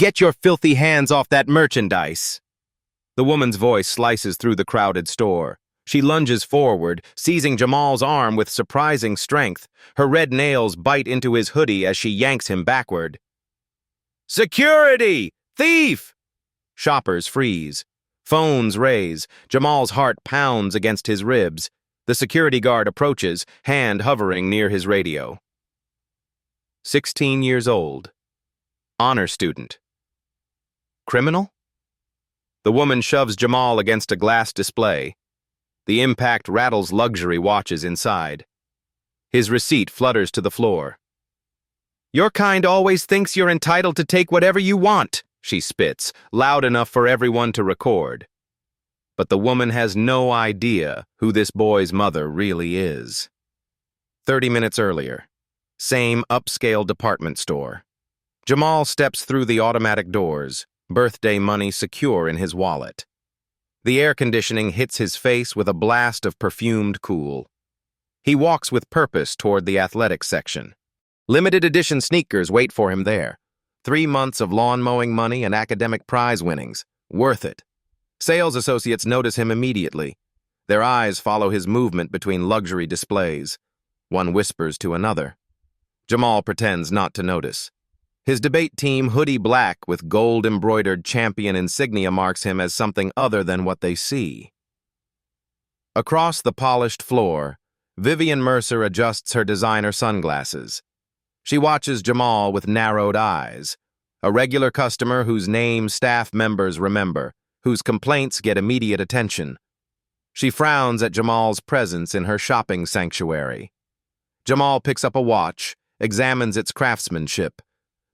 Get your filthy hands off that merchandise! The woman's voice slices through the crowded store. She lunges forward, seizing Jamal's arm with surprising strength. Her red nails bite into his hoodie as she yanks him backward. Security! Thief! Shoppers freeze. Phones raise. Jamal's heart pounds against his ribs. The security guard approaches, hand hovering near his radio. 16 years old. Honor student. Criminal? The woman shoves Jamal against a glass display. The impact rattles luxury watches inside. His receipt flutters to the floor. Your kind always thinks you're entitled to take whatever you want, she spits, loud enough for everyone to record. But the woman has no idea who this boy's mother really is. 30 minutes earlier. Same upscale department store. Jamal steps through the automatic doors, birthday money secure in his wallet. The air conditioning hits his face with a blast of perfumed cool. He walks with purpose toward the athletic section. Limited edition sneakers wait for him there. 3 months of lawn mowing money and academic prize winnings. Worth it. Sales associates notice him immediately. Their eyes follow his movement between luxury displays. One whispers to another. Jamal pretends not to notice. His debate team, hoodie black with gold-embroidered champion insignia, marks him as something other than what they see. Across the polished floor, Vivien Mercer adjusts her designer sunglasses. She watches Jamal with narrowed eyes, a regular customer whose name staff members remember, whose complaints get immediate attention. She frowns at Jamal's presence in her shopping sanctuary. Jamal picks up a watch, examines its craftsmanship.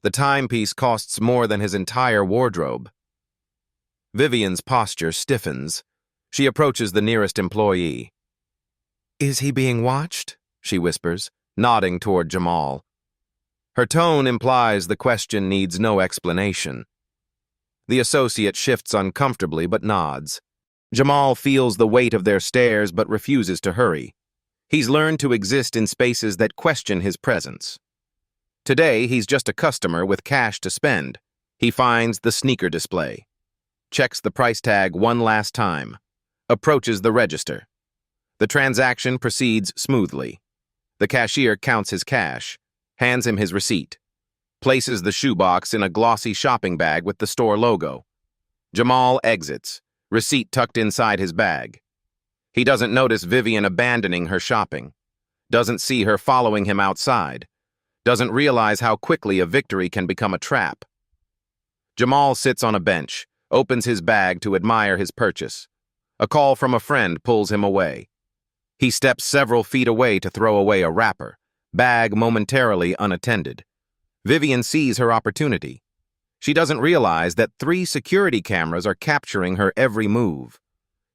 The timepiece costs more than his entire wardrobe. Vivien's posture stiffens. She approaches the nearest employee. Is he being watched? She whispers, nodding toward Jamal. Her tone implies the question needs no explanation. The associate shifts uncomfortably but nods. Jamal feels the weight of their stares but refuses to hurry. He's learned to exist in spaces that question his presence. Today, he's just a customer with cash to spend. He finds the sneaker display, checks the price tag one last time, approaches the register. The transaction proceeds smoothly. The cashier counts his cash, hands him his receipt, places the shoebox in a glossy shopping bag with the store logo. Jamal exits, receipt tucked inside his bag. He doesn't notice Vivien abandoning her shopping, doesn't see her following him outside, doesn't realize how quickly a victory can become a trap. Jamal sits on a bench, opens his bag to admire his purchase. A call from a friend pulls him away. He steps several feet away to throw away a wrapper, bag momentarily unattended. Vivien sees her opportunity. She doesn't realize that 3 security cameras are capturing her every move.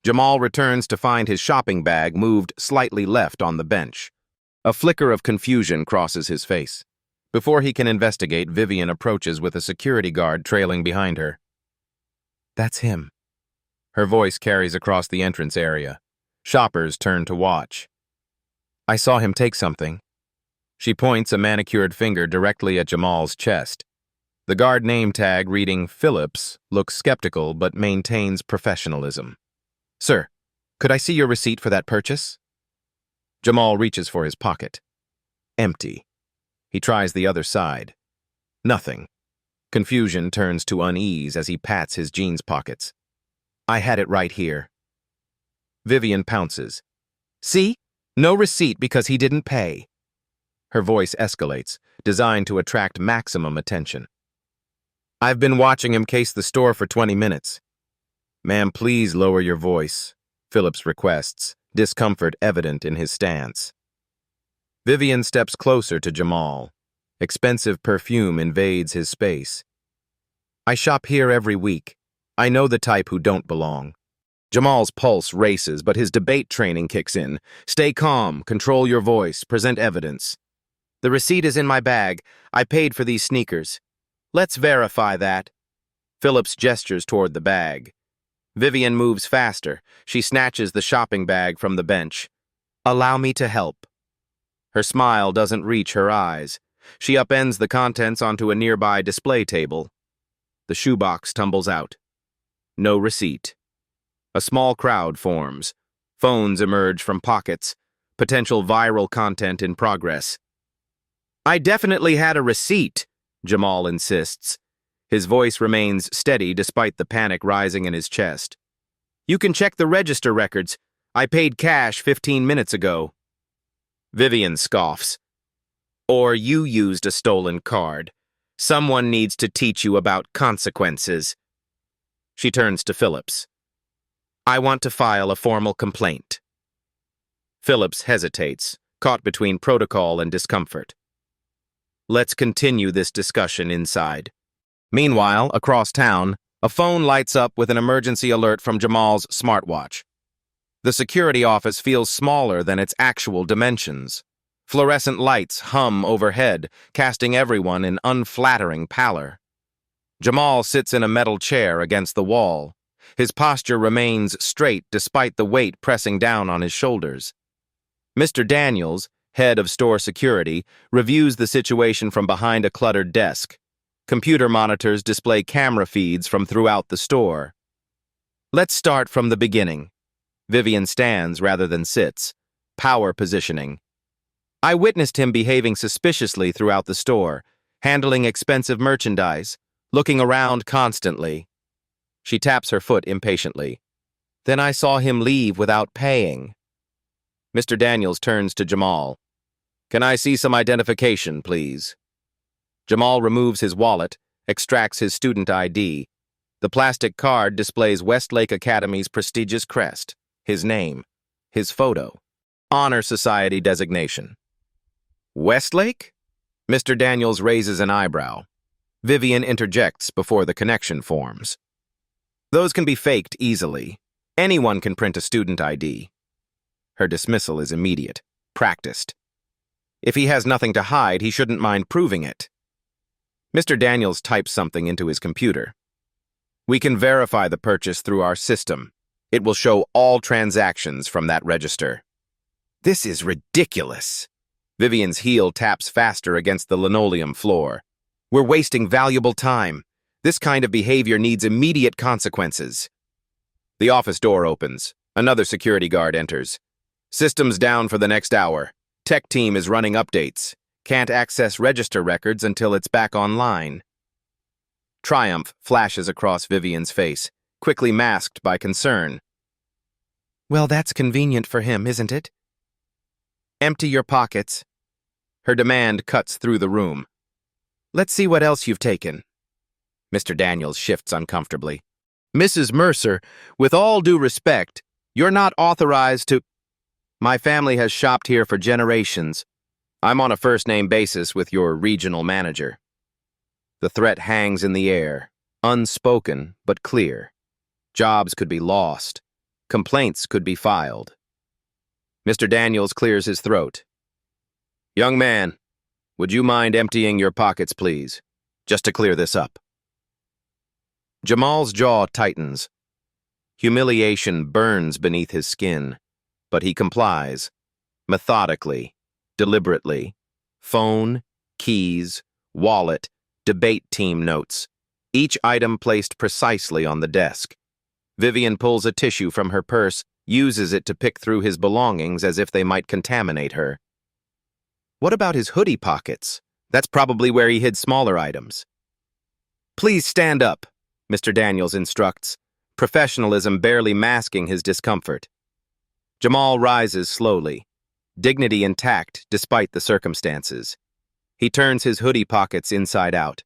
Jamal returns to find his shopping bag moved slightly left on the bench. A flicker of confusion crosses his face. Before he can investigate, Vivien approaches with a security guard trailing behind her. That's him. Her voice carries across the entrance area. Shoppers turn to watch. I saw him take something. She points a manicured finger directly at Jamal's chest. The guard name tag reading Phillips looks skeptical but maintains professionalism. Sir, could I see your receipt for that purchase? Jamal reaches for his pocket. Empty. He tries the other side. Nothing. Confusion turns to unease as he pats his jeans pockets. I had it right here. Vivien pounces. See? No receipt because he didn't pay. Her voice escalates, designed to attract maximum attention. I've been watching him case the store for 20 minutes. Ma'am, please lower your voice, Phillips requests, discomfort evident in his stance. Vivien steps closer to Jamal. Expensive perfume invades his space. I shop here every week. I know the type who don't belong. Jamal's pulse races, but his debate training kicks in. Stay calm, control your voice, present evidence. The receipt is in my bag. I paid for these sneakers. Let's verify that. Phillips gestures toward the bag. Vivien moves faster. She snatches the shopping bag from the bench. Allow me to help. Her smile doesn't reach her eyes. She upends the contents onto a nearby display table. The shoebox tumbles out. No receipt. A small crowd forms. Phones emerge from pockets. Potential viral content in progress. "I definitely had a receipt," Jamal insists. His voice remains steady despite the panic rising in his chest. "You can check the register records. I paid cash 15 minutes ago." Vivien scoffs. "Or you used a stolen card. Someone needs to teach you about consequences." She turns to Phillips. "I want to file a formal complaint." Phillips hesitates, caught between protocol and discomfort. "Let's continue this discussion inside." Meanwhile, across town, a phone lights up with an emergency alert from Jamal's smartwatch. The security office feels smaller than its actual dimensions. Fluorescent lights hum overhead, casting everyone in unflattering pallor. Jamal sits in a metal chair against the wall. His posture remains straight despite the weight pressing down on his shoulders. Mr. Daniels, head of store security, reviews the situation from behind a cluttered desk. Computer monitors display camera feeds from throughout the store. "Let's start from the beginning." Vivien stands rather than sits. Power positioning. "I witnessed him behaving suspiciously throughout the store, handling expensive merchandise, looking around constantly." She taps her foot impatiently. "Then I saw him leave without paying." Mr. Daniels turns to Jamal. "Can I see some identification, please?" Jamal removes his wallet, extracts his student ID. The plastic card displays Westlake Academy's prestigious crest, his name, his photo, Honor Society designation. "Westlake?" Mr. Daniels raises an eyebrow. Vivien interjects before the connection forms. "Those can be faked easily. Anyone can print a student ID." Her dismissal is immediate, practiced. If he has nothing to hide, he shouldn't mind proving it. Mr. Daniels types something into his computer. "We can verify the purchase through our system. It will show all transactions from that register." "This is ridiculous." Vivien's heel taps faster against the linoleum floor. "We're wasting valuable time. This kind of behavior needs immediate consequences." The office door opens. Another security guard enters. "Systems down for the next hour. Tech team is running updates. Can't access register records until it's back online." Triumph flashes across Vivien's face, quickly masked by concern. "Well, that's convenient for him, isn't it?" "Empty your pockets." Her demand cuts through the room. "Let's see what else you've taken." Mr. Daniels shifts uncomfortably. "Mrs. Mercer, with all due respect, you're not authorized to—" "My family has shopped here for generations. I'm on a first-name basis with your regional manager." The threat hangs in the air, unspoken but clear. Jobs could be lost. Complaints could be filed. Mr. Daniels clears his throat. "Young man, would you mind emptying your pockets, please, just to clear this up?" Jamal's jaw tightens. Humiliation burns beneath his skin, but he complies, methodically, deliberately. Phone, keys, wallet, debate team notes, each item placed precisely on the desk. Vivien pulls a tissue from her purse, uses it to pick through his belongings as if they might contaminate her. What about his hoodie pockets? That's probably where he hid smaller items. "Please stand up," Mr. Daniels instructs, professionalism barely masking his discomfort. Jamal rises slowly, dignity intact despite the circumstances. He turns his hoodie pockets inside out.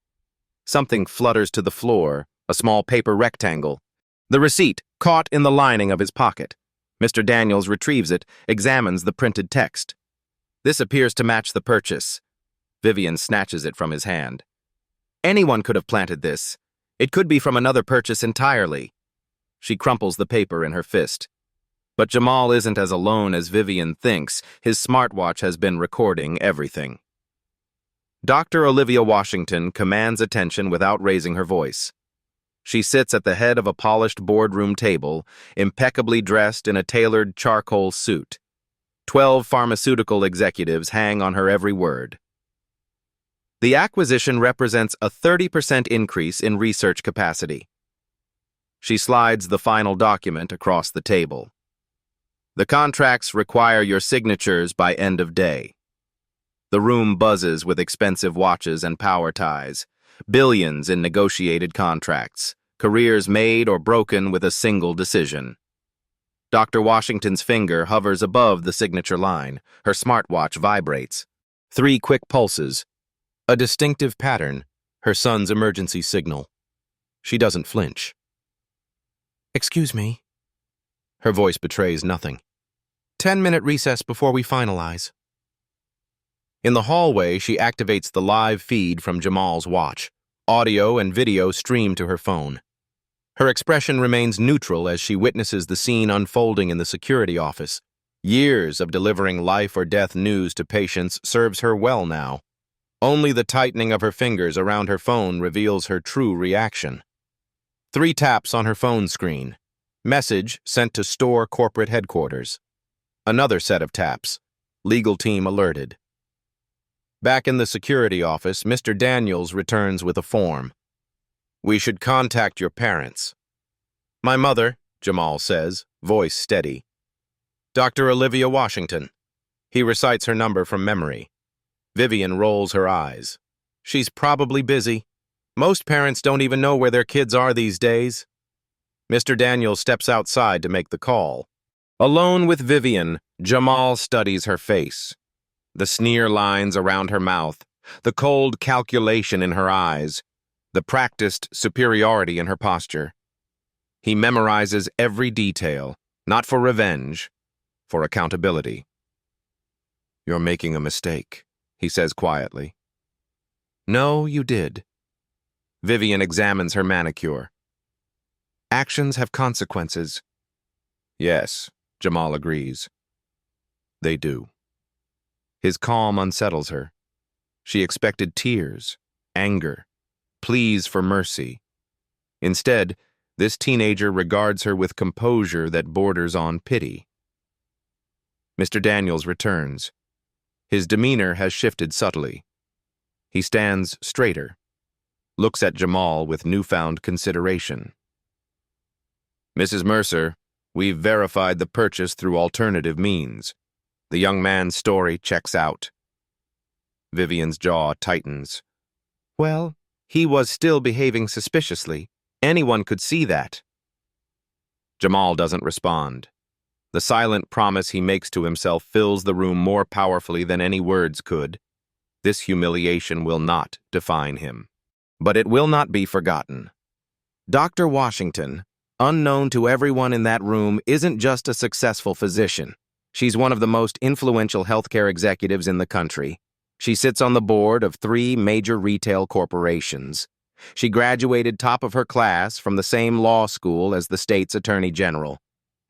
Something flutters to the floor, a small paper rectangle. The receipt, caught in the lining of his pocket. Mr. Daniels retrieves it, examines the printed text. This appears to match the purchase. Vivien snatches it from his hand. Anyone could have planted this. It could be from another purchase entirely. She crumples the paper in her fist. But Jamal isn't as alone as Vivien thinks. His smartwatch has been recording everything. Dr. Olivia Washington commands attention without raising her voice. She sits at the head of a polished boardroom table, impeccably dressed in a tailored charcoal suit. 12 pharmaceutical executives hang on her every word. The acquisition represents a 30% increase in research capacity. She slides the final document across the table. The contracts require your signatures by end of day. The room buzzes with expensive watches and power ties, billions in negotiated contracts, careers made or broken with a single decision. Dr. Washington's finger hovers above the signature line. Her smartwatch vibrates. 3 quick pulses. A distinctive pattern, her son's emergency signal. She doesn't flinch. "Excuse me." Her voice betrays nothing. 10-minute recess before we finalize. In the hallway, she activates the live feed from Jamal's watch. Audio and video stream to her phone. Her expression remains neutral as she witnesses the scene unfolding in the security office. Years of delivering life or death news to patients serves her well now. Only the tightening of her fingers around her phone reveals her true reaction. 3 taps on her phone screen. Message sent to store corporate headquarters. Another set of taps. Legal team alerted. Back in the security office, Mr. Daniels returns with a form. "We should contact your parents." "My mother," Jamal says, voice steady. "Dr. Olivia Washington." He recites her number from memory. Vivien rolls her eyes. "She's probably busy. Most parents don't even know where their kids are these days." Mr. Daniels steps outside to make the call. Alone with Vivien, Jamal studies her face. The sneer lines around her mouth, the cold calculation in her eyes, the practiced superiority in her posture. He memorizes every detail, not for revenge, for accountability. "You're making a mistake," he says quietly. "No, you did." Vivien examines her manicure. "Actions have consequences." "Yes," Jamal agrees. "They do." His calm unsettles her. She expected tears, anger, pleas for mercy. Instead, this teenager regards her with composure that borders on pity. Mr. Daniels returns. His demeanor has shifted subtly. He stands straighter, looks at Jamal with newfound consideration. "Mrs. Mercer, we've verified the purchase through alternative means. The young man's story checks out." Vivien's jaw tightens. "Well, he was still behaving suspiciously. Anyone could see that." Jamal doesn't respond. The silent promise he makes to himself fills the room more powerfully than any words could. This humiliation will not define him. But it will not be forgotten. Dr. Washington, unknown to everyone in that room, isn't just a successful physician. She's one of the most influential healthcare executives in the country. She sits on the board of 3 major retail corporations. She graduated top of her class from the same law school as the state's attorney general.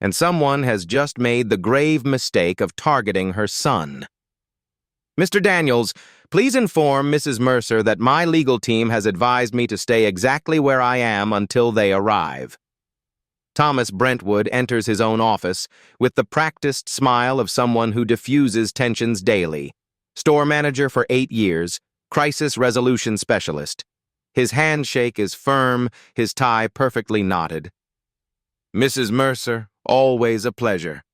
And someone has just made the grave mistake of targeting her son. "Mr. Daniels, please inform Mrs. Mercer that my legal team has advised me to stay exactly where I am until they arrive." Thomas Brentwood enters his own office with the practiced smile of someone who diffuses tensions daily. Store manager for 8 years, crisis resolution specialist. His handshake is firm, his tie perfectly knotted. "Mrs. Mercer, always a pleasure."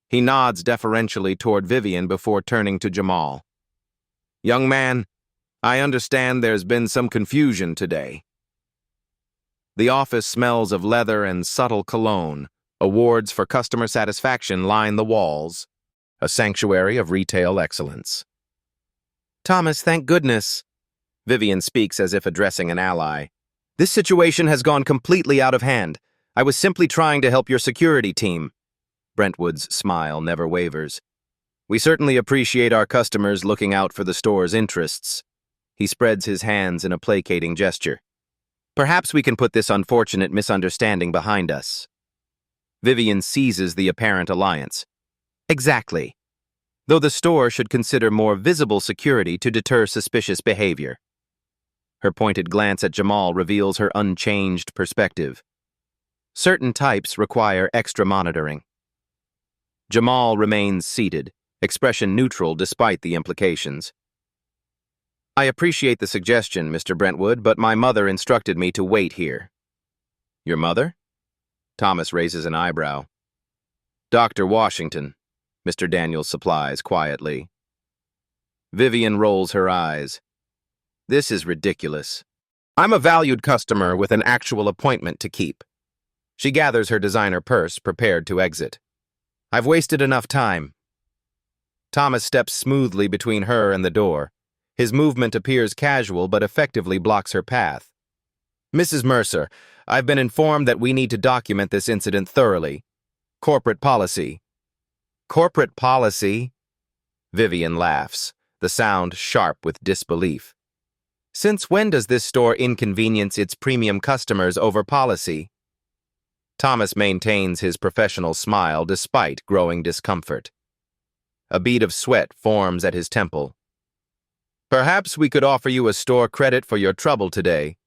He nods deferentially toward Vivien before turning to Jamal. "Young man, I understand there's been some confusion today." The office smells of leather and subtle cologne. Awards for customer satisfaction line the walls. A sanctuary of retail excellence. "Thomas, thank goodness." Vivien speaks as if addressing an ally. "This situation has gone completely out of hand. I was simply trying to help your security team." Brentwood's smile never wavers. "We certainly appreciate our customers looking out for the store's interests." He spreads his hands in a placating gesture. "Perhaps we can put this unfortunate misunderstanding behind us." Vivien seizes the apparent alliance. "Exactly. Though the store should consider more visible security to deter suspicious behavior." Her pointed glance at Jamal reveals her unchanged perspective. Certain types require extra monitoring. Jamal remains seated, expression neutral despite the implications. I appreciate the suggestion, Mr. Brentwood, but my mother instructed me to wait here. Your mother? Thomas raises an eyebrow. Dr. Washington, Mr. Daniels supplies quietly. Vivien rolls her eyes. This is ridiculous. I'm a valued customer with an actual appointment to keep. She gathers her designer purse, prepared to exit. I've wasted enough time. Thomas steps smoothly between her and the door. His movement appears casual but effectively blocks her path. Mrs. Mercer, I've been informed that we need to document this incident thoroughly. Corporate policy. Corporate policy? Vivien laughs, the sound sharp with disbelief. Since when does this store inconvenience its premium customers over policy? Thomas maintains his professional smile despite growing discomfort. A bead of sweat forms at his temple. Perhaps we could offer you a store credit for your trouble today,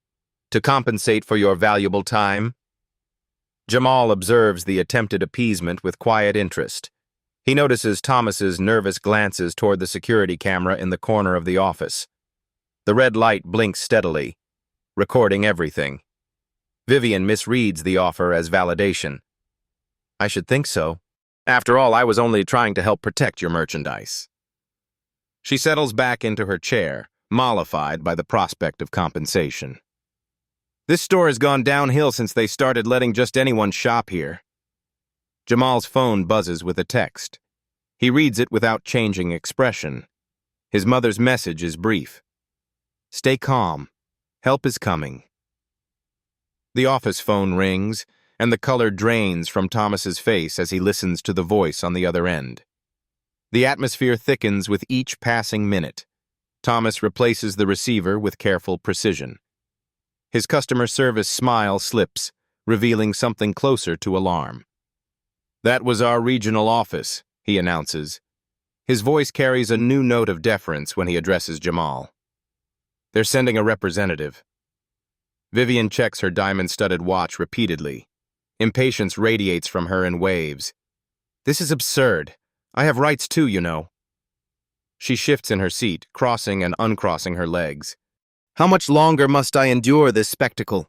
to compensate for your valuable time. Jamal observes the attempted appeasement with quiet interest. He notices Thomas's nervous glances toward the security camera in the corner of the office. The red light blinks steadily, recording everything. Vivien misreads the offer as validation. I should think so. After all, I was only trying to help protect your merchandise. She settles back into her chair, mollified by the prospect of compensation. This store has gone downhill since they started letting just anyone shop here. Jamal's phone buzzes with a text. He reads it without changing expression. His mother's message is brief. Stay calm. Help is coming. The office phone rings, and the color drains from Thomas's face as he listens to the voice on the other end. The atmosphere thickens with each passing minute. Thomas replaces the receiver with careful precision. His customer service smile slips, revealing something closer to alarm. That was our regional office, he announces. His voice carries a new note of deference when he addresses Jamal. They're sending a representative. Vivien checks her diamond-studded watch repeatedly. Impatience radiates from her in waves. This is absurd. I have rights too, you know. She shifts in her seat, crossing and uncrossing her legs. How much longer must I endure this spectacle?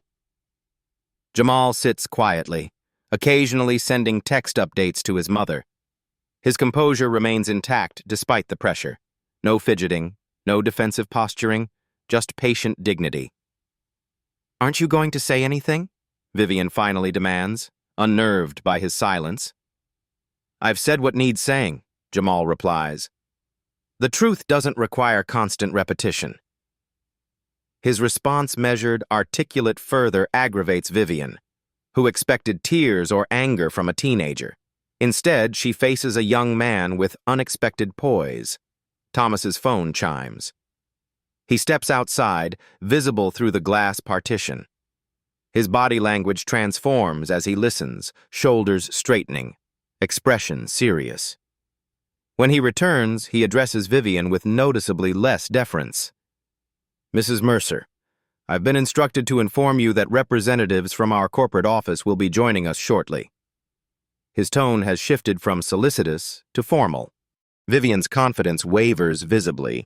Jamal sits quietly, occasionally sending text updates to his mother. His composure remains intact despite the pressure. No fidgeting, no defensive posturing, just patient dignity. Aren't you going to say anything? Vivien finally demands, unnerved by his silence. I've said what needs saying, Jamal replies. The truth doesn't require constant repetition. His response measured, articulate further aggravates Vivien, who expected tears or anger from a teenager. Instead, she faces a young man with unexpected poise. Thomas's phone chimes. He steps outside, visible through the glass partition. His body language transforms as he listens, shoulders straightening, expression serious. When he returns, he addresses Vivien with noticeably less deference. Mrs. Mercer, I've been instructed to inform you that representatives from our corporate office will be joining us shortly. His tone has shifted from solicitous to formal. Vivien's confidence wavers visibly.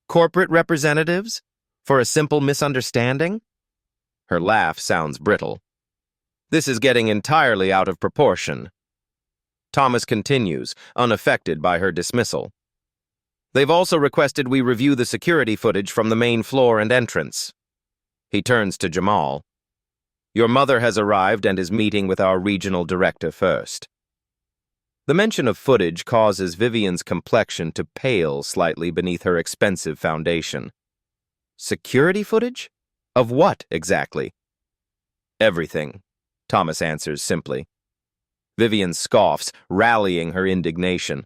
Corporate representatives? For a simple misunderstanding? Her laugh sounds brittle. This is getting entirely out of proportion. Thomas continues, unaffected by her dismissal. They've also requested we review the security footage from the main floor and entrance. He turns to Jamal. Your mother has arrived and is meeting with our regional director first. The mention of footage causes Vivien's complexion to pale slightly beneath her expensive foundation. Security footage? Of what, exactly? Everything, Thomas answers simply. Vivien scoffs, rallying her indignation.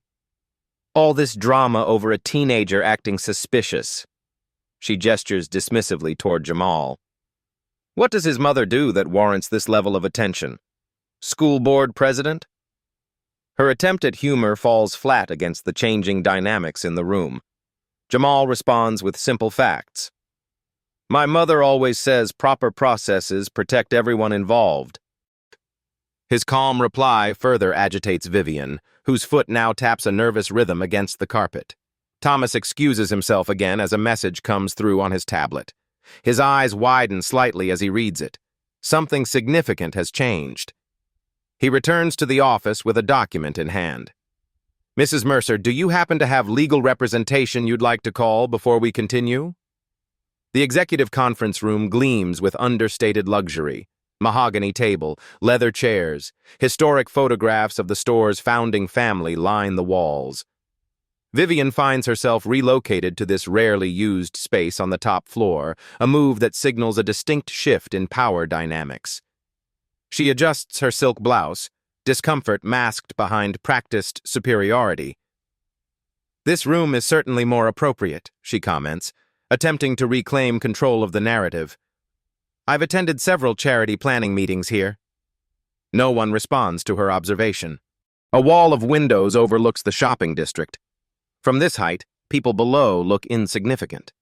All this drama over a teenager acting suspicious. She gestures dismissively toward Jamal. What does his mother do that warrants this level of attention? School board president? Her attempt at humor falls flat against the changing dynamics in the room. Jamal responds with simple facts. My mother always says proper processes protect everyone involved. His calm reply further agitates Vivien, whose foot now taps a nervous rhythm against the carpet. Thomas excuses himself again as a message comes through on his tablet. His eyes widen slightly as he reads it. Something significant has changed. He returns to the office with a document in hand. Mrs. Mercer, do you happen to have legal representation you'd like to call before we continue? The executive conference room gleams with understated luxury. Mahogany table, leather chairs, historic photographs of the store's founding family line the walls. Vivien finds herself relocated to this rarely used space on the top floor, a move that signals a distinct shift in power dynamics. She adjusts her silk blouse, discomfort masked behind practiced superiority. This room is certainly more appropriate, she comments, attempting to reclaim control of the narrative. I've attended several charity planning meetings here. No one responds to her observation. A wall of windows overlooks the shopping district. From this height, people below look insignificant.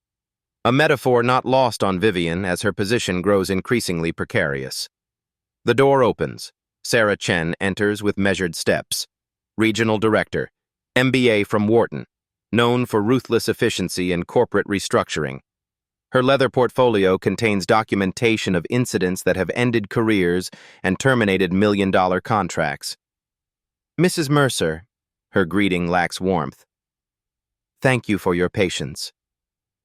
A metaphor not lost on Vivien as her position grows increasingly precarious. The door opens. Sarah Chen enters with measured steps. Regional Director, MBA from Wharton, known for ruthless efficiency and corporate restructuring. Her leather portfolio contains documentation of incidents that have ended careers and terminated million-dollar contracts. Mrs. Mercer, her greeting lacks warmth. Thank you for your patience.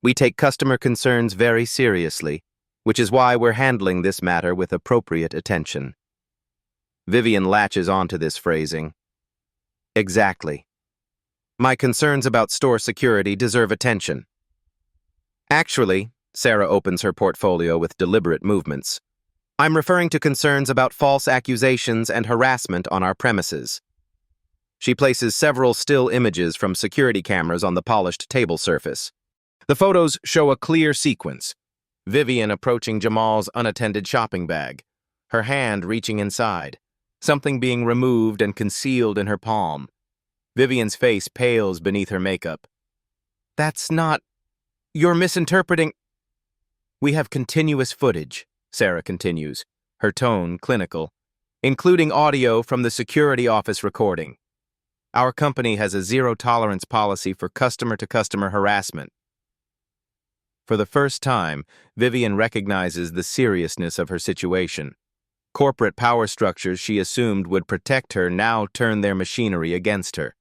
We take customer concerns very seriously, which is why we're handling this matter with appropriate attention. Vivien latches onto this phrasing. Exactly. My concerns about store security deserve attention. Actually, Sarah opens her portfolio with deliberate movements. I'm referring to concerns about false accusations and harassment on our premises. She places several still images from security cameras on the polished table surface. The photos show a clear sequence. Vivien approaching Jamal's unattended shopping bag, her hand reaching inside, something being removed and concealed in her palm. Vivien's face pales beneath her makeup. That's not... You're misinterpreting... We have continuous footage, Sarah continues, her tone clinical, including audio from the security office recording. Our company has a zero-tolerance policy for customer-to-customer harassment. For the first time, Vivien recognizes the seriousness of her situation. Corporate power structures she assumed would protect her now turn their machinery against her.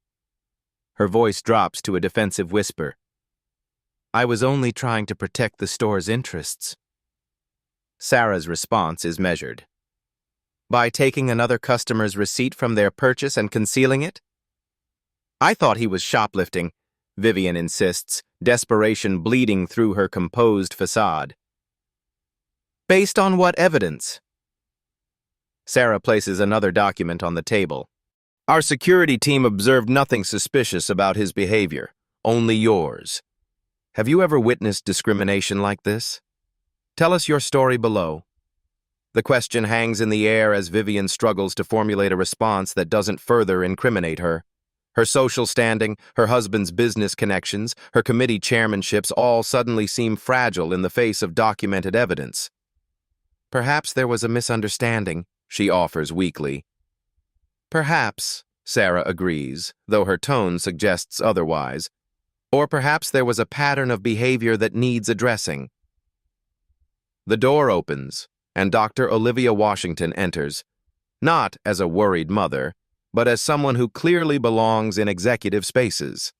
Her voice drops to a defensive whisper. I was only trying to protect the store's interests. Sarah's response is measured. By taking another customer's receipt from their purchase and concealing it? I thought he was shoplifting, Vivien insists, desperation bleeding through her composed facade. Based on what evidence? Sarah places another document on the table. Our security team observed nothing suspicious about his behavior, only yours. Have you ever witnessed discrimination like this? Tell us your story below. The question hangs in the air as Vivien struggles to formulate a response that doesn't further incriminate her. Her social standing, her husband's business connections, her committee chairmanships all suddenly seem fragile in the face of documented evidence. Perhaps there was a misunderstanding, she offers weakly. Perhaps, Sarah agrees, though her tone suggests otherwise. Or perhaps there was a pattern of behavior that needs addressing. The door opens, and Dr. Olivia Washington enters, not as a worried mother, but as someone who clearly belongs in executive spaces.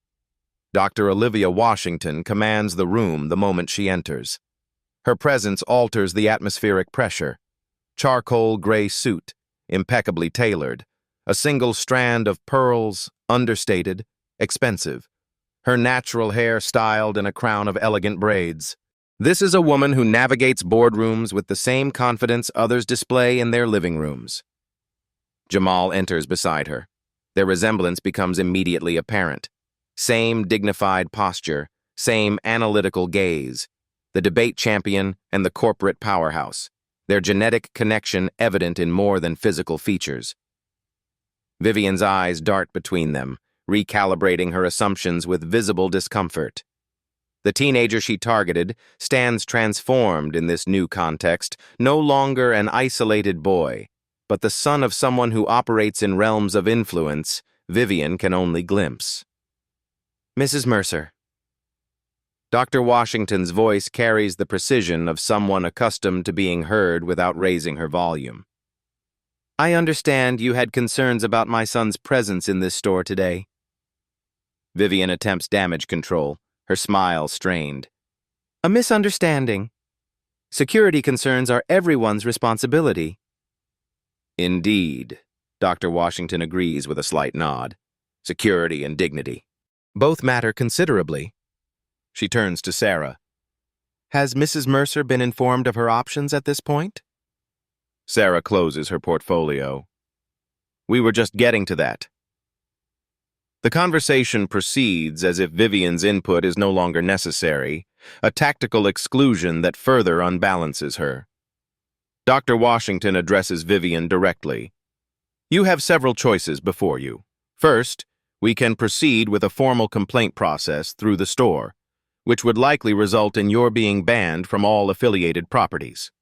Dr. Olivia Washington commands the room the moment she enters. Her presence alters the atmospheric pressure. Charcoal gray suit, impeccably tailored, a single strand of pearls, understated, expensive. Her natural hair styled in a crown of elegant braids. This is a woman who navigates boardrooms with the same confidence others display in their living rooms. Jamal enters beside her. Their resemblance becomes immediately apparent. Same dignified posture, same analytical gaze. The debate champion and the corporate powerhouse. Their genetic connection evident in more than physical features. Vivien's eyes dart between them, recalibrating her assumptions with visible discomfort. The teenager she targeted stands transformed in this new context, no longer an isolated boy, but the son of someone who operates in realms of influence Vivien can only glimpse. Mrs. Mercer, Dr. Washington's voice carries the precision of someone accustomed to being heard without raising her volume. I understand you had concerns about my son's presence in this store today. Vivien attempts damage control, her smile strained. A misunderstanding. Security concerns are everyone's responsibility. Indeed, Dr. Washington agrees with a slight nod. Security and dignity. Both matter considerably. She turns to Sarah. Has Mrs. Mercer been informed of her options at this point? Sarah closes her portfolio. We were just getting to that. The conversation proceeds as if Vivien's input is no longer necessary, a tactical exclusion that further unbalances her. Dr. Washington addresses Vivien directly. You have several choices before you. First, we can proceed with a formal complaint process through the store, which would likely result in your being banned from all affiliated properties.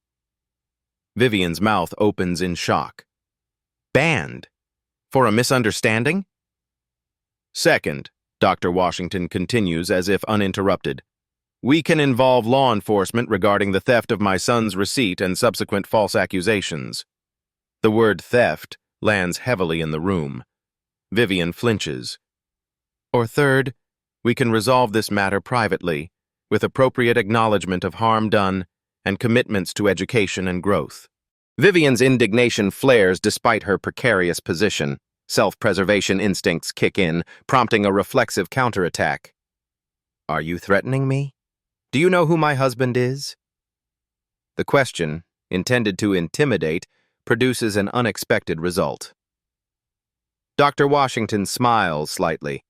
Vivien's mouth opens in shock. Banned? For a misunderstanding? Second, Dr. Washington continues as if uninterrupted. We can involve law enforcement regarding the theft of my son's receipt and subsequent false accusations. The word theft lands heavily in the room. Vivien flinches. Or third, we can resolve this matter privately, with appropriate acknowledgement of harm done and commitments to education and growth. Vivien's indignation flares despite her precarious position. Self-preservation instincts kick in, prompting a reflexive counterattack. Are you threatening me? Do you know who my husband is? The question, intended to intimidate, produces an unexpected result. Dr. Washington smiles slightly.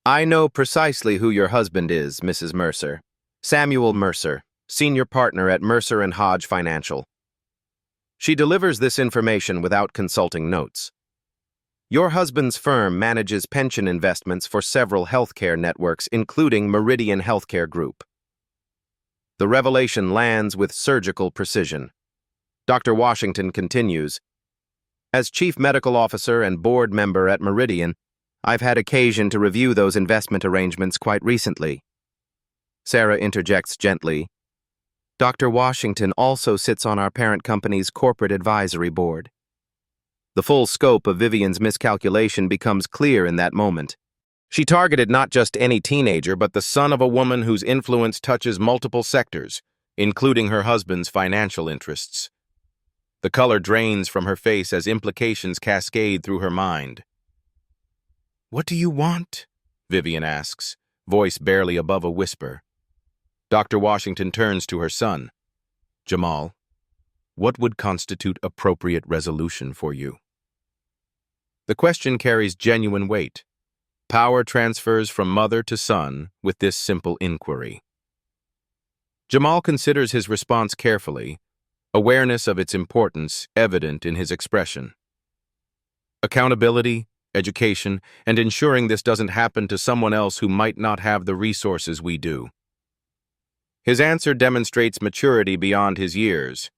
I know precisely who your husband is, Mrs. Mercer. Samuel Mercer, senior partner at Mercer & Hodge Financial. She delivers this information without consulting notes. Your husband's firm manages pension investments for several healthcare networks, including Meridian Healthcare Group. The revelation lands with surgical precision. Dr. Washington continues, as Chief Medical Officer and board member at Meridian, I've had occasion to review those investment arrangements quite recently. Sarah interjects gently. Dr. Washington also sits on our parent company's corporate advisory board. The full scope of Vivien's miscalculation becomes clear in that moment. She targeted not just any teenager, but the son of a woman whose influence touches multiple sectors, including her husband's financial interests. The color drains from her face as implications cascade through her mind. What do you want? Vivien asks, voice barely above a whisper. Dr. Washington turns to her son. Jamal, what would constitute appropriate resolution for you? The question carries genuine weight. Power transfers from mother to son with this simple inquiry. Jamal considers his response carefully, awareness of its importance evident in his expression. Accountability, education, and ensuring this doesn't happen to someone else who might not have the resources we do. His answer demonstrates maturity beyond his years.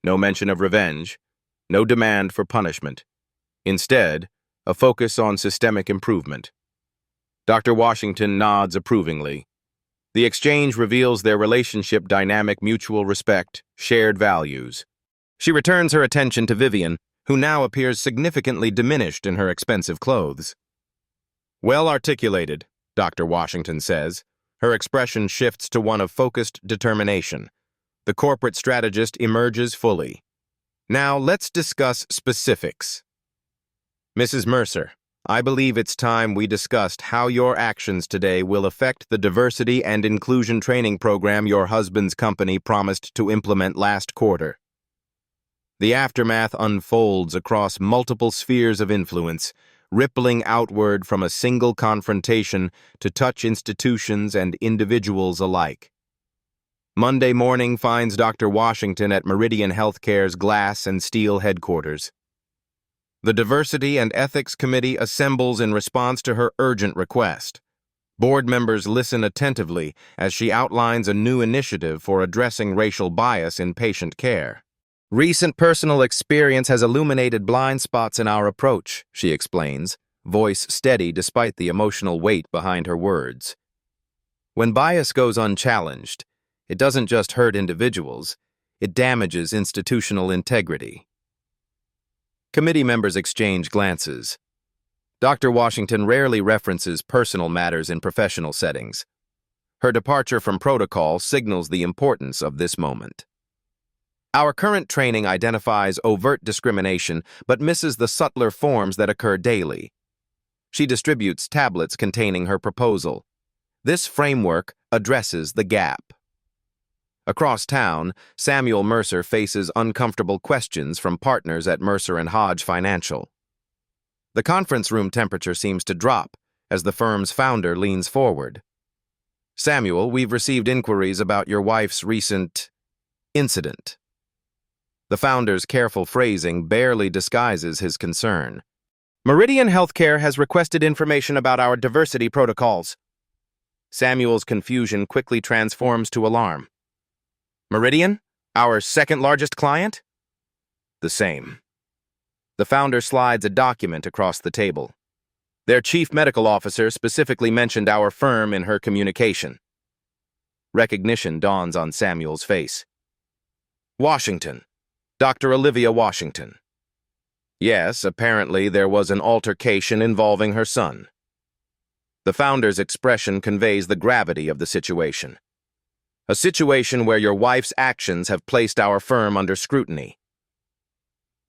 No mention of revenge, no demand for punishment. Instead, a focus on systemic improvement. Dr. Washington nods approvingly. The exchange reveals their relationship dynamic, mutual respect, shared values. She returns her attention to Vivien, who now appears significantly diminished in her expensive clothes. Well articulated, Dr. Washington says. Her expression shifts to one of focused determination. The corporate strategist emerges fully. Now let's discuss specifics. Mrs. Mercer, I believe it's time we discussed how your actions today will affect the diversity and inclusion training program your husband's company promised to implement last quarter. The aftermath unfolds across multiple spheres of influence, rippling outward from a single confrontation to touch institutions and individuals alike. Monday morning finds Dr. Washington at Meridian Healthcare's Glass and Steel headquarters. The Diversity and Ethics Committee assembles in response to her urgent request. Board members listen attentively as she outlines a new initiative for addressing racial bias in patient care. Recent personal experience has illuminated blind spots in our approach, she explains, voice steady despite the emotional weight behind her words. When bias goes unchallenged, it doesn't just hurt individuals, it damages institutional integrity. Committee members exchange glances. Dr. Washington rarely references personal matters in professional settings. Her departure from protocol signals the importance of this moment. Our current training identifies overt discrimination but misses the subtler forms that occur daily. She distributes tablets containing her proposal. This framework addresses the gap. Across town, Samuel Mercer faces uncomfortable questions from partners at Mercer & Hodge Financial. The conference room temperature seems to drop as the firm's founder leans forward. "Samuel, we've received inquiries about your wife's recent incident." The founder's careful phrasing barely disguises his concern. "Meridian Healthcare has requested information about our diversity protocols." Samuel's confusion quickly transforms to alarm. "Meridian? Our second largest client?" "The same." The founder slides a document across the table. "Their chief medical officer specifically mentioned our firm in her communication." Recognition dawns on Samuel's face. "Washington. Dr. Olivia Washington." "Yes, apparently there was an altercation involving her son." The founder's expression conveys the gravity of the situation. "A situation where your wife's actions have placed our firm under scrutiny."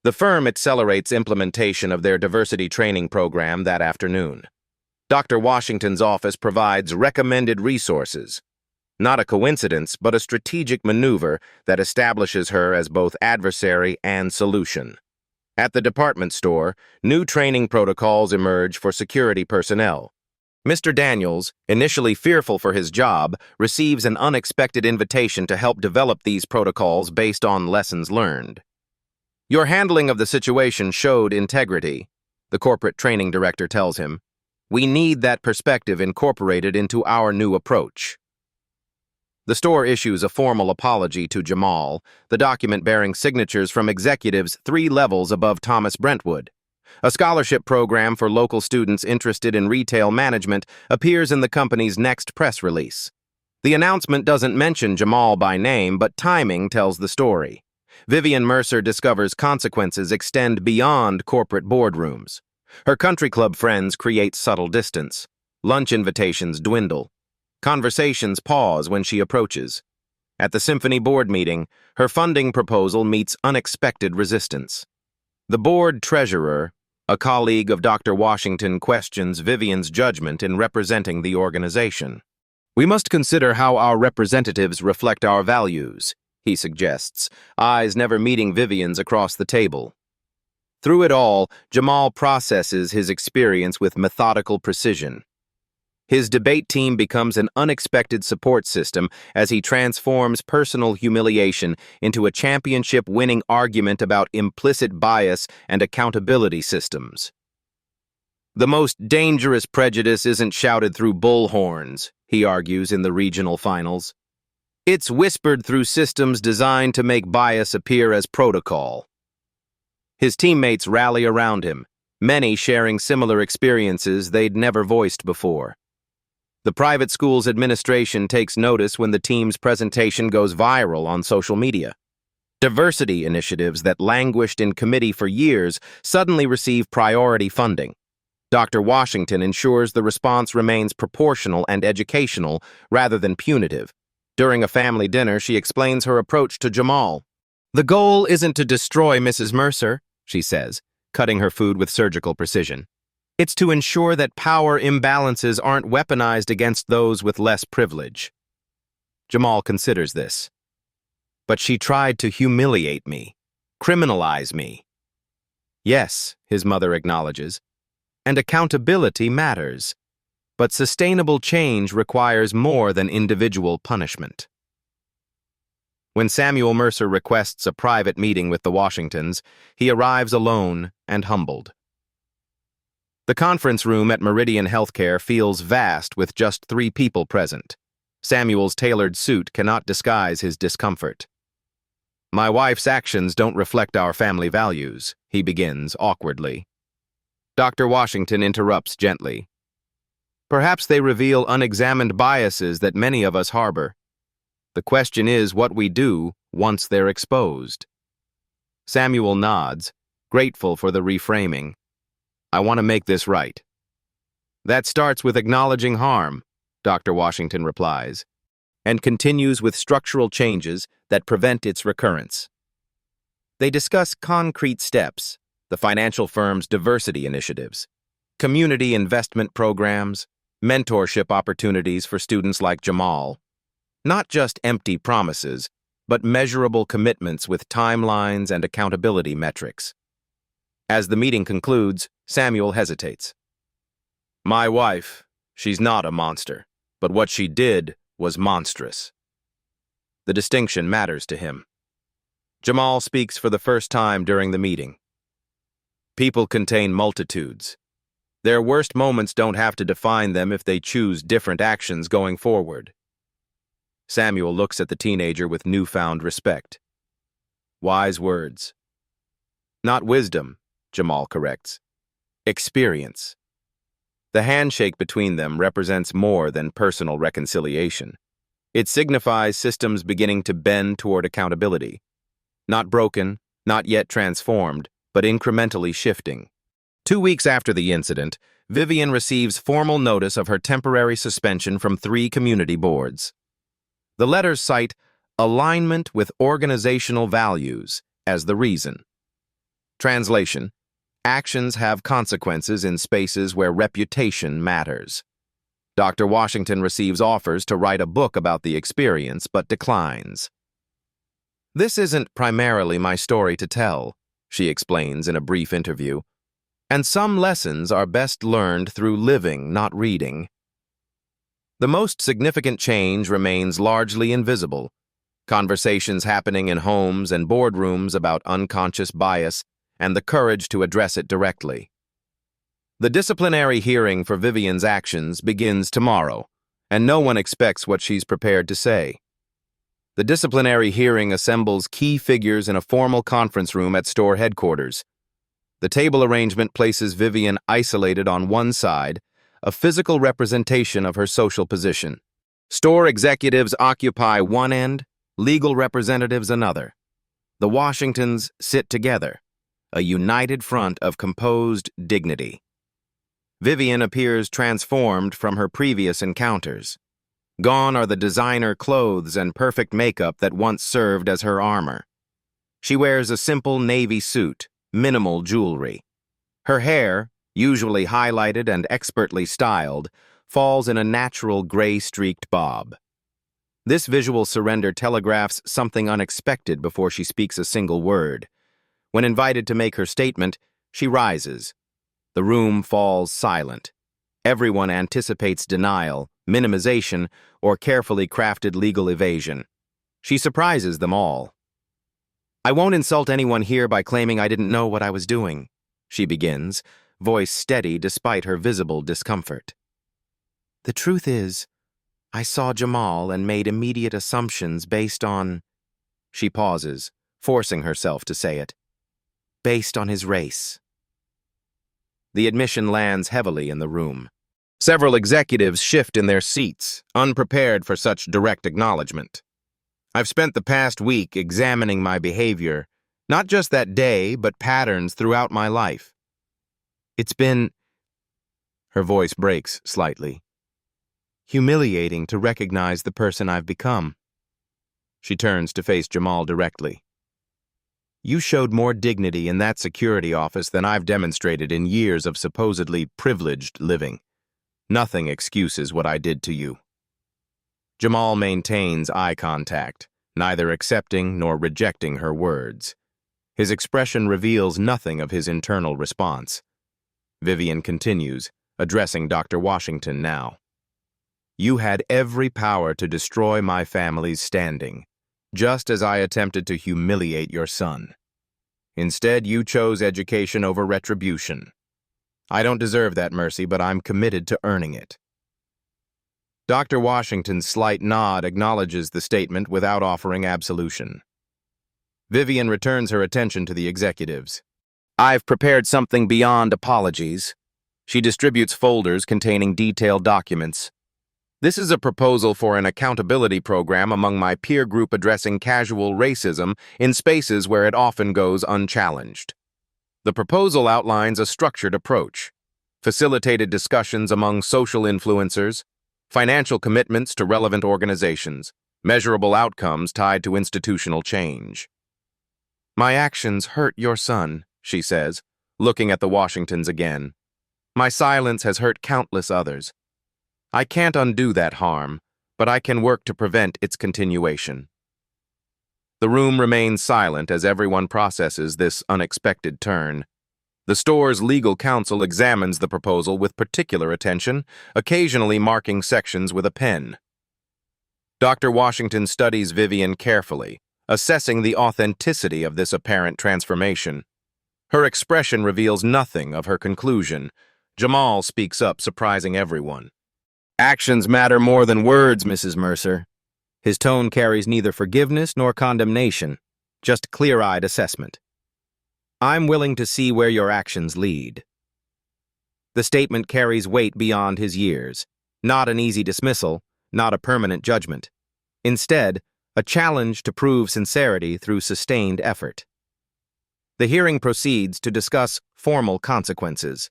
The firm accelerates implementation of their diversity training program that afternoon. Dr. Washington's office provides recommended resources. Not a coincidence, but a strategic maneuver that establishes her as both adversary and solution. At the department store, new training protocols emerge for security personnel. Mr. Daniels, initially fearful for his job, receives an unexpected invitation to help develop these protocols based on lessons learned. "Your handling of the situation showed integrity," the corporate training director tells him. "We need that perspective incorporated into our new approach." The store issues a formal apology to Jamal, the document bearing signatures from executives 3 levels above Thomas Brentwood. A scholarship program for local students interested in retail management appears in the company's next press release. The announcement doesn't mention Jamal by name, but timing tells the story. Vivien Mercer discovers consequences extend beyond corporate boardrooms. Her country club friends create subtle distance. Lunch invitations dwindle. Conversations pause when she approaches. At the symphony board meeting, her funding proposal meets unexpected resistance. The board treasurer, a colleague of Dr. Washington, questions Vivien's judgment in representing the organization. "We must consider how our representatives reflect our values," he suggests, eyes never meeting Vivien's across the table. Through it all, Jamal processes his experience with methodical precision. His debate team becomes an unexpected support system as he transforms personal humiliation into a championship-winning argument about implicit bias and accountability systems. "The most dangerous prejudice isn't shouted through bullhorns," he argues in the regional finals. "It's whispered through systems designed to make bias appear as protocol." His teammates rally around him, many sharing similar experiences they'd never voiced before. The private school's administration takes notice when the team's presentation goes viral on social media. Diversity initiatives that languished in committee for years suddenly receive priority funding. Dr. Washington ensures the response remains proportional and educational rather than punitive. During a family dinner, she explains her approach to Jamal. "The goal isn't to destroy Mrs. Mercer," she says, cutting her food with surgical precision. "It's to ensure that power imbalances aren't weaponized against those with less privilege." Jamal considers this. "But she tried to humiliate me, criminalize me." "Yes," his mother acknowledges, "and accountability matters. But sustainable change requires more than individual punishment." When Samuel Mercer requests a private meeting with the Washingtons, he arrives alone and humbled. The conference room at Meridian Healthcare feels vast with just 3 people present. Samuel's tailored suit cannot disguise his discomfort. "My wife's actions don't reflect our family values," he begins awkwardly. Dr. Washington interrupts gently. Perhaps they reveal unexamined biases that many of us harbor. The question is what we do once they're exposed. Samuel nods, grateful for the reframing. I want to make this right. That starts with acknowledging harm, Dr. Washington replies, and continues with structural changes that prevent its recurrence. They discuss concrete steps, the financial firm's diversity initiatives, community investment programs, mentorship opportunities for students like Jamal. Not just empty promises, but measurable commitments with timelines and accountability metrics. As the meeting concludes, Samuel hesitates. My wife, she's not a monster, but what she did was monstrous. The distinction matters to him. Jamal speaks for the first time during the meeting. People contain multitudes. Their worst moments don't have to define them if they choose different actions going forward. Samuel looks at the teenager with newfound respect. Wise words. Not wisdom, Jamal corrects. Experience. The handshake between them represents more than personal reconciliation. It signifies systems beginning to bend toward accountability. Not broken, not yet transformed, but incrementally shifting. 2 weeks after the incident, Vivien receives formal notice of her temporary suspension from 3 community boards. The letters cite alignment with organizational values as the reason. Translation: actions have consequences in spaces where reputation matters. Dr. Washington receives offers to write a book about the experience, but declines. This isn't primarily my story to tell, she explains in a brief interview, and some lessons are best learned through living, not reading. The most significant change remains largely invisible. Conversations happening in homes and boardrooms about unconscious bias and the courage to address it directly. The disciplinary hearing for Vivien's actions begins tomorrow, and no one expects what she's prepared to say. The disciplinary hearing assembles key figures in a formal conference room at store headquarters. The table arrangement places Vivien isolated on one side, a physical representation of her social position. Store executives occupy one end, legal representatives another. The Washingtons sit together, a united front of composed dignity. Vivien appears transformed from her previous encounters. Gone are the designer clothes and perfect makeup that once served as her armor. She wears a simple navy suit, minimal jewelry. Her hair, usually highlighted and expertly styled, falls in a natural gray-streaked bob. This visual surrender telegraphs something unexpected before she speaks a single word. When invited to make her statement, she rises. The room falls silent. Everyone anticipates denial, minimization, or carefully crafted legal evasion. She surprises them all. I won't insult anyone here by claiming I didn't know what I was doing, she begins, voice steady despite her visible discomfort. The truth is, I saw Jamal and made immediate assumptions based on... She pauses, forcing herself to say it. Based on his race. The admission lands heavily in the room. Several executives shift in their seats, unprepared for such direct acknowledgement. I've spent the past week examining my behavior, not just that day, but patterns throughout my life. It's been... Her voice breaks slightly. Humiliating to recognize the person I've become. She turns to face Jamal directly. You showed more dignity in that security office than I've demonstrated in years of supposedly privileged living. Nothing excuses what I did to you. Jamal maintains eye contact, neither accepting nor rejecting her words. His expression reveals nothing of his internal response. Vivien continues, addressing Dr. Washington now. You had every power to destroy my family's standing, just as I attempted to humiliate your son. Instead, you chose education over retribution. I don't deserve that mercy, but I'm committed to earning it. Dr. Washington's slight nod acknowledges the statement without offering absolution. Vivien returns her attention to the executives. I've prepared something beyond apologies. She distributes folders containing detailed documents. This is a proposal for an accountability program among my peer group addressing casual racism in spaces where it often goes unchallenged. The proposal outlines a structured approach, facilitated discussions among social influencers, financial commitments to relevant organizations, measurable outcomes tied to institutional change. My actions hurt your son, she says, looking at the Washingtons again. My silence has hurt countless others. I can't undo that harm, but I can work to prevent its continuation. The room remains silent as everyone processes this unexpected turn. The store's legal counsel examines the proposal with particular attention, occasionally marking sections with a pen. Dr. Washington studies Vivien carefully, assessing the authenticity of this apparent transformation. Her expression reveals nothing of her conclusion. Jamal speaks up, surprising everyone. Actions matter more than words, Mrs. Mercer. His tone carries neither forgiveness nor condemnation, just clear-eyed assessment. I'm willing to see where your actions lead. The statement carries weight beyond his years, not an easy dismissal, not a permanent judgment. Instead, a challenge to prove sincerity through sustained effort. The hearing proceeds to discuss formal consequences.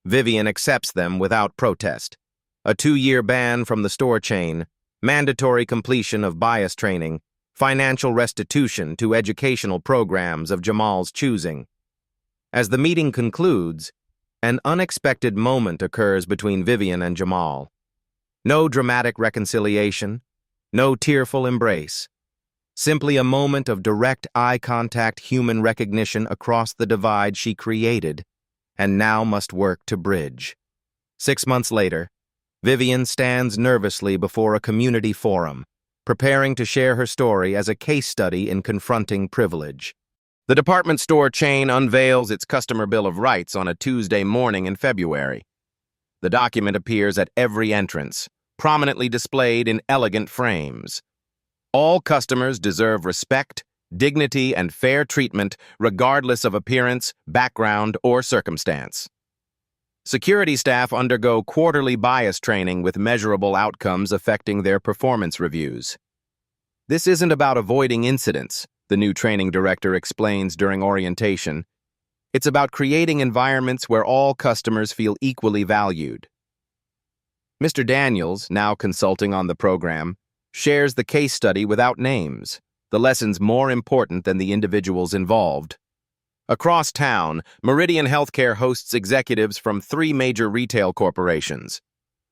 Vivien accepts them without protest. A 2-year ban from the store chain, mandatory completion of bias training, financial restitution to educational programs of Jamal's choosing. As the meeting concludes, an unexpected moment occurs between Vivien and Jamal. No dramatic reconciliation, no tearful embrace. Simply a moment of direct eye contact, human recognition across the divide she created and now must work to bridge. 6 months later, Vivien stands nervously before a community forum, preparing to share her story as a case study in confronting privilege. The department store chain unveils its customer bill of rights on a Tuesday morning in February. The document appears at every entrance, prominently displayed in elegant frames. All customers deserve respect, dignity, and fair treatment regardless of appearance, background, or circumstance. Security staff undergo quarterly bias training with measurable outcomes affecting their performance reviews. This isn't about avoiding incidents, the new training director explains during orientation. It's about creating environments where all customers feel equally valued. Mr. Daniels, now consulting on the program, shares the case study without names, the lessons more important than the individuals involved. Across town, Meridian Healthcare hosts executives from 3 major retail corporations.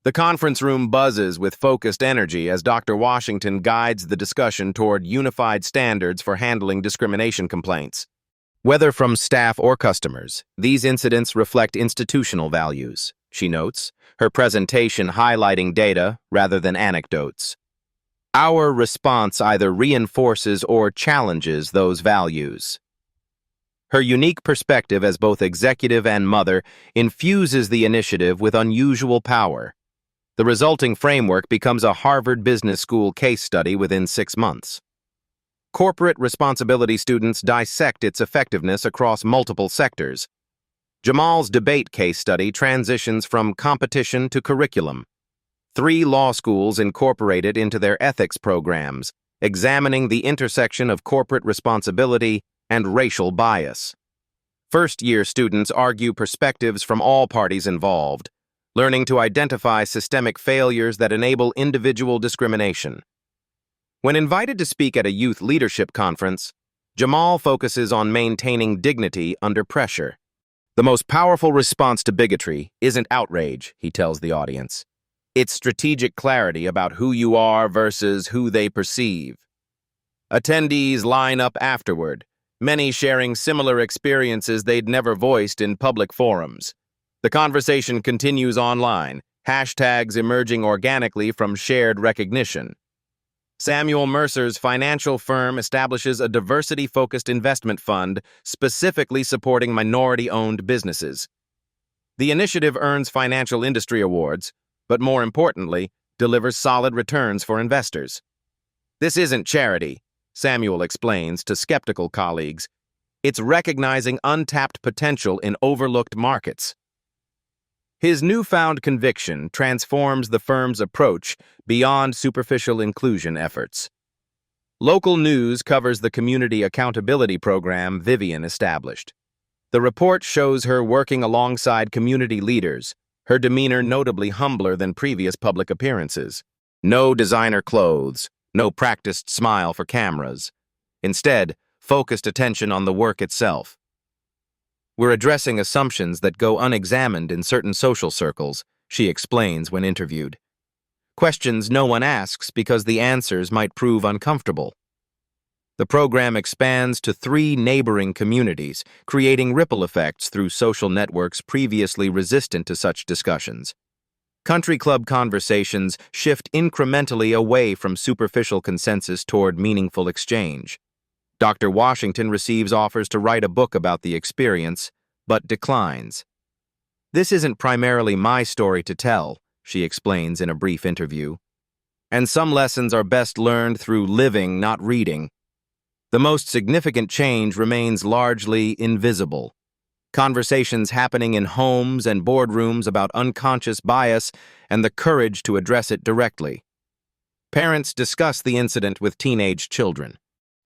The conference room buzzes with focused energy as Dr. Washington guides the discussion toward unified standards for handling discrimination complaints. Whether from staff or customers, these incidents reflect institutional values, she notes, her presentation highlighting data rather than anecdotes. Our response either reinforces or challenges those values. Her unique perspective as both executive and mother infuses the initiative with unusual power. The resulting framework becomes a Harvard Business School case study within 6 months. Corporate responsibility students dissect its effectiveness across multiple sectors. Jamal's debate case study transitions from competition to curriculum. 3 law schools incorporate it into their ethics programs, examining the intersection of corporate responsibility and racial bias. First-year students argue perspectives from all parties involved, learning to identify systemic failures that enable individual discrimination. When invited to speak at a youth leadership conference, Jamal focuses on maintaining dignity under pressure. The most powerful response to bigotry isn't outrage, he tells the audience. It's strategic clarity about who you are versus who they perceive. Attendees line up afterward, many sharing similar experiences they'd never voiced in public forums. The conversation continues online, hashtags emerging organically from shared recognition. Samuel Mercer's financial firm establishes a diversity-focused investment fund specifically supporting minority-owned businesses. The initiative earns financial industry awards, but more importantly, delivers solid returns for investors. This isn't charity, Samuel explains to skeptical colleagues. It's recognizing untapped potential in overlooked markets. His newfound conviction transforms the firm's approach beyond superficial inclusion efforts. Local news covers the community accountability program Vivien established. The report shows her working alongside community leaders, her demeanor notably humbler than previous public appearances. No designer clothes, no practiced smile for cameras. Instead, focused attention on the work itself. "We're addressing assumptions that go unexamined in certain social circles," she explains when interviewed. Questions no one asks because the answers might prove uncomfortable. The program expands to 3 neighboring communities, creating ripple effects through social networks previously resistant to such discussions. Country club conversations shift incrementally away from superficial consensus toward meaningful exchange. Dr. Washington receives offers to write a book about the experience, but declines. "This isn't primarily my story to tell," she explains in a brief interview. "And some lessons are best learned through living, not reading." The most significant change remains largely invisible. Conversations happening in homes and boardrooms about unconscious bias and the courage to address it directly. Parents discuss the incident with teenage children.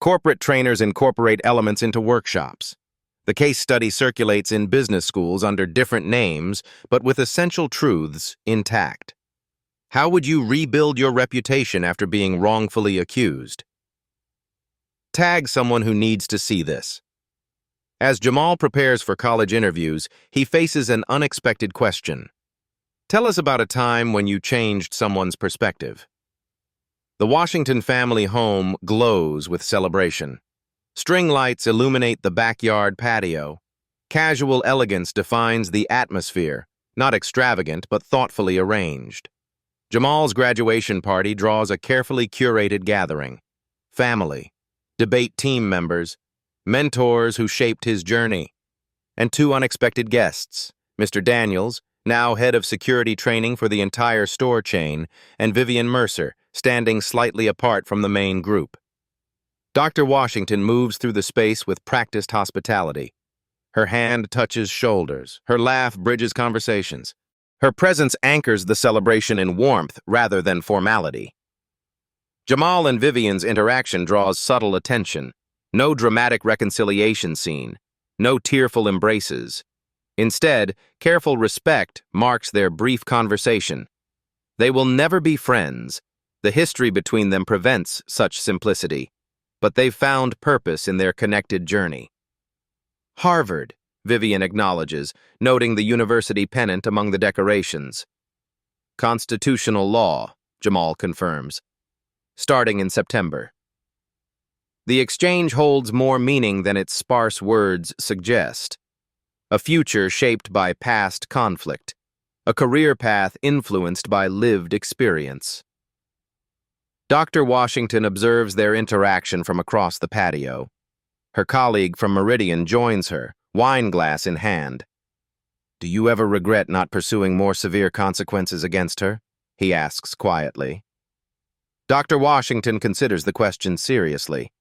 Corporate trainers incorporate elements into workshops. The case study circulates in business schools under different names, but with essential truths intact. How would you rebuild your reputation after being wrongfully accused? Tag someone who needs to see this. As Jamal prepares for college interviews, he faces an unexpected question. Tell us about a time when you changed someone's perspective. The Washington family home glows with celebration. String lights illuminate the backyard patio. Casual elegance defines the atmosphere, not extravagant but thoughtfully arranged. Jamal's graduation party draws a carefully curated gathering. Family, debate team members, mentors who shaped his journey, and 2 unexpected guests, Mr. Daniels, now head of security training for the entire store chain, and Vivien Mercer, standing slightly apart from the main group. Dr. Washington moves through the space with practiced hospitality. Her hand touches shoulders, her laugh bridges conversations. Her presence anchors the celebration in warmth rather than formality. Jamal and Vivien's interaction draws subtle attention. No dramatic reconciliation scene, no tearful embraces. Instead, careful respect marks their brief conversation. They will never be friends. The history between them prevents such simplicity, but they've found purpose in their connected journey. Harvard, Vivien acknowledges, noting the university pennant among the decorations. Constitutional law, Jamal confirms, starting in September. The exchange holds more meaning than its sparse words suggest. A future shaped by past conflict, a career path influenced by lived experience. Dr. Washington observes their interaction from across the patio. Her colleague from Meridian joins her, wine glass in hand. "Do you ever regret not pursuing more severe consequences against her?" he asks quietly. Dr. Washington considers the question seriously.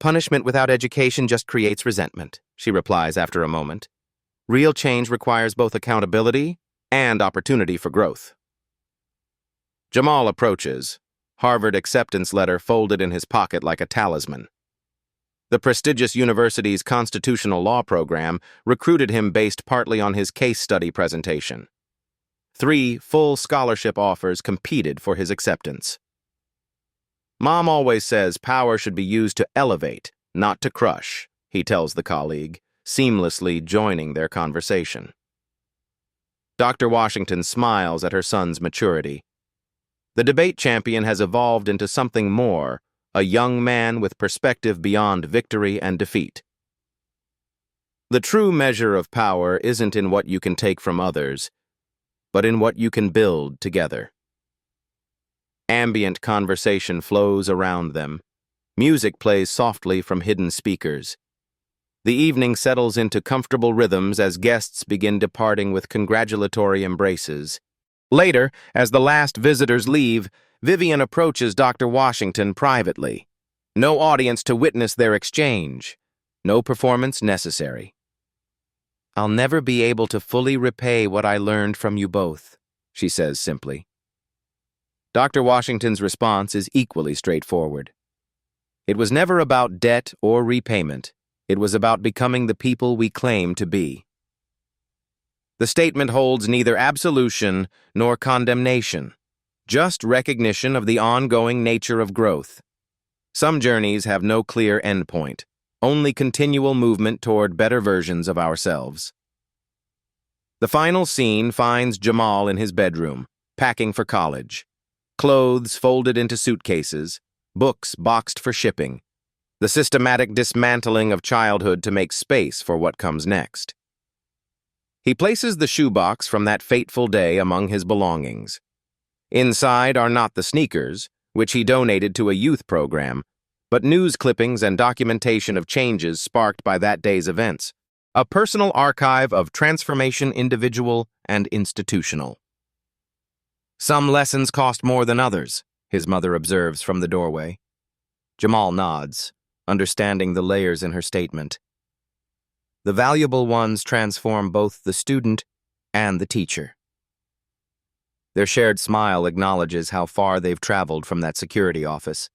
"Punishment without education just creates resentment," she replies after a moment. "Real change requires both accountability and opportunity for growth." Jamal approaches, Harvard acceptance letter folded in his pocket like a talisman. The prestigious university's constitutional law program recruited him based partly on his case study presentation. 3 full scholarship offers competed for his acceptance. "Mom always says power should be used to elevate, not to crush," he tells the colleague, seamlessly joining their conversation. Dr. Washington smiles at her son's maturity. The debate champion has evolved into something more, a young man with perspective beyond victory and defeat. The true measure of power isn't in what you can take from others, but in what you can build together. Ambient conversation flows around them. Music plays softly from hidden speakers. The evening settles into comfortable rhythms as guests begin departing with congratulatory embraces. Later, as the last visitors leave, Vivien approaches Dr. Washington privately. No audience to witness their exchange. No performance necessary. "I'll never be able to fully repay what I learned from you both," she says simply. Dr. Washington's response is equally straightforward. It was never about debt or repayment. It was about becoming the people we claim to be. The statement holds neither absolution nor condemnation, just recognition of the ongoing nature of growth. Some journeys have no clear endpoint, only continual movement toward better versions of ourselves. The final scene finds Jamal in his bedroom, packing for college. Clothes folded into suitcases, books boxed for shipping, the systematic dismantling of childhood to make space for what comes next. He places the shoebox from that fateful day among his belongings. Inside are not the sneakers, which he donated to a youth program, but news clippings and documentation of changes sparked by that day's events, a personal archive of transformation, individual and institutional. "Some lessons cost more than others," his mother observes from the doorway. Jamal nods, understanding the layers in her statement. The valuable ones transform both the student and the teacher. Their shared smile acknowledges how far they've traveled from that security office.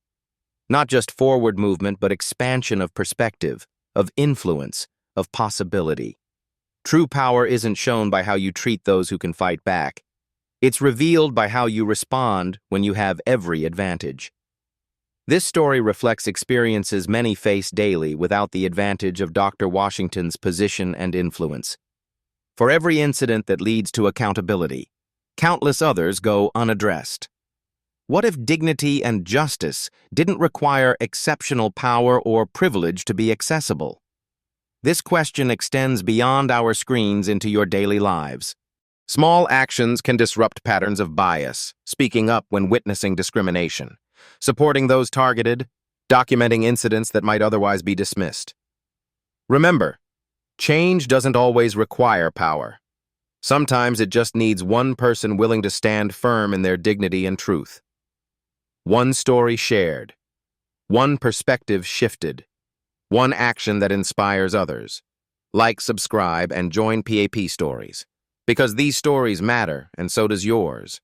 Not just forward movement, but expansion of perspective, of influence, of possibility. True power isn't shown by how you treat those who can fight back. It's revealed by how you respond when you have every advantage. This story reflects experiences many face daily without the advantage of Dr. Washington's position and influence. For every incident that leads to accountability, countless others go unaddressed. What if dignity and justice didn't require exceptional power or privilege to be accessible? This question extends beyond our screens into your daily lives. Small actions can disrupt patterns of bias, speaking up when witnessing discrimination, supporting those targeted, documenting incidents that might otherwise be dismissed. Remember, change doesn't always require power. Sometimes it just needs one person willing to stand firm in their dignity and truth. One story shared, one perspective shifted, one action that inspires others. Like, subscribe, and join PAP Stories, because these stories matter, and so does yours.